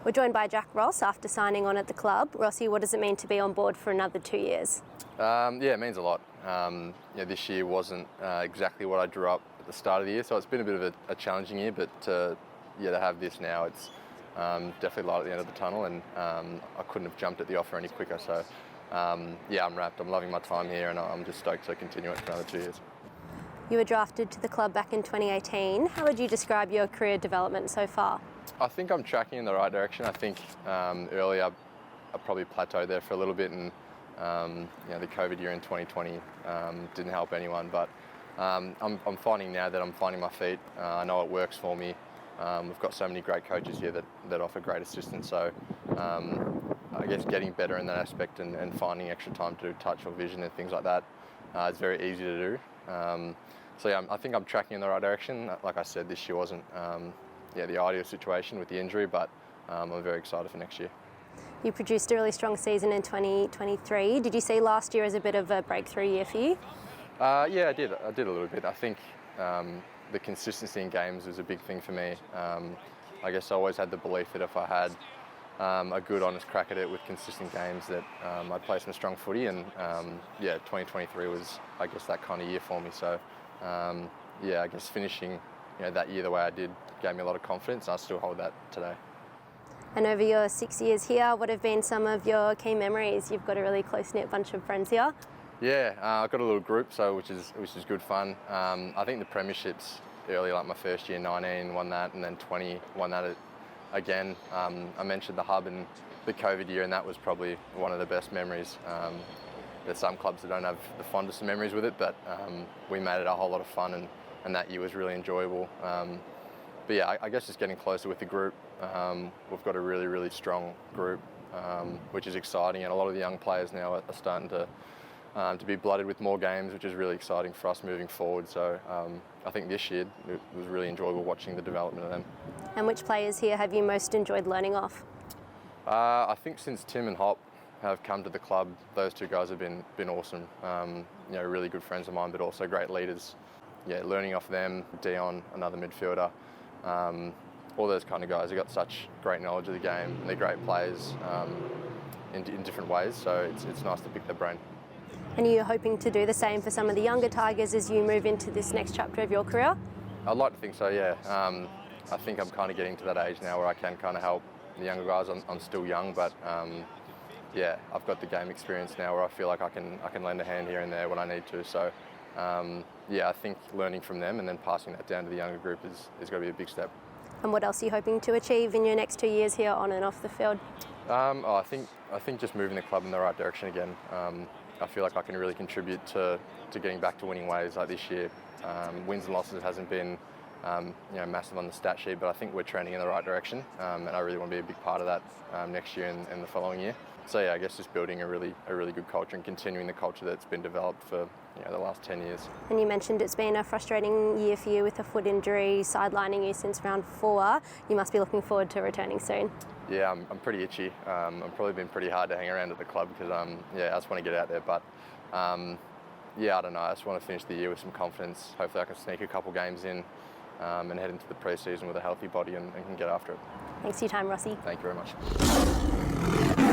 We're joined by Jack Ross after signing on at the club. Rossi, what does it mean to be on board for another 2 years? Yeah, it means a lot. This year wasn't exactly what I drew up at the start of the year, so it's been a bit of a challenging year, but to have this now, it's definitely light at the end of the tunnel, and I couldn't have jumped at the offer any quicker. So I'm wrapped. I'm loving my time here, and I'm just stoked to continue it for another 2 years. You were drafted to the club back in 2018. How would you describe your career development so far? I think I'm tracking in the right direction. I think earlier I probably plateaued there for a little bit, and the COVID year in 2020 didn't help anyone. But I'm finding now that I'm finding my feet. I know it works for me. We've got so many great coaches here that offer great assistance. So I guess getting better in that aspect and finding extra time to do touch or vision and things like that is very easy to do. I think I'm tracking in the right direction. Like I said, this year wasn't the ideal situation with the injury, but I'm very excited for next year. You produced a really strong season in 2023. Did you see last year as a bit of a breakthrough year for you? Yeah, I did a little bit. I think the consistency in games was a big thing for me. I guess I always had the belief that if I had a good, honest crack at it with consistent games, that I'd play some strong footy, and 2023 was, I guess, that kind of year for me. So I guess finishing that year the way I did gave me a lot of confidence, and I still hold that today. And over your 6 years here, what have been some of your key memories? You've got a really close-knit bunch of friends here. Yeah, I've got a little group, which is good fun. I think the premierships early, like my first year, 19, won that, and then 20, won that again. I mentioned the hub and the COVID year, and that was probably one of the best memories. There's some clubs that don't have the fondest of memories with it, but we made it a whole lot of fun, and that year was really enjoyable. I guess just getting closer with the group. We've got a really, really strong group, which is exciting, and a lot of the young players now are starting to be blooded with more games, which is really exciting for us moving forward. So I think this year it was really enjoyable watching the development of them. And which players here have you most enjoyed learning off? I think since Tim and Hop have come to the club, those two guys have been awesome. Really good friends of mine, but also great leaders. Yeah, learning off them. Dion, another midfielder. All those kind of guys have got such great knowledge of the game, and they're great players in different ways. So it's nice to pick their brain. And are you hoping to do the same for some of the younger Tigers as you move into this next chapter of your career? I'd like to think so, yeah. I think I'm kind of getting to that age now where I can kind of help the younger guys. I'm still young, but I've got the game experience now where I feel like I can lend a hand here and there when I need to. So I think learning from them and then passing that down to the younger group is going to be a big step. And what else are you hoping to achieve in your next 2 years here on and off the field? I think just moving the club in the right direction again. I feel like I can really contribute to getting back to winning ways like this year. Wins and losses hasn't been massive on the stat sheet, but I think we're trending in the right direction, and I really want to be a big part of that next year and the following year. So I guess just building a really good culture and continuing the culture that's been developed for the last 10 years. And you mentioned it's been a frustrating year for you with a foot injury sidelining you since round 4. You must be looking forward to returning soon. Yeah, I'm pretty itchy. I've probably been pretty hard to hang around at the club because I just want to get out there. But I don't know. I just want to finish the year with some confidence. Hopefully I can sneak a couple games in and head into the pre-season with a healthy body and can get after it. Thanks for your time, Rossi. Thank you very much.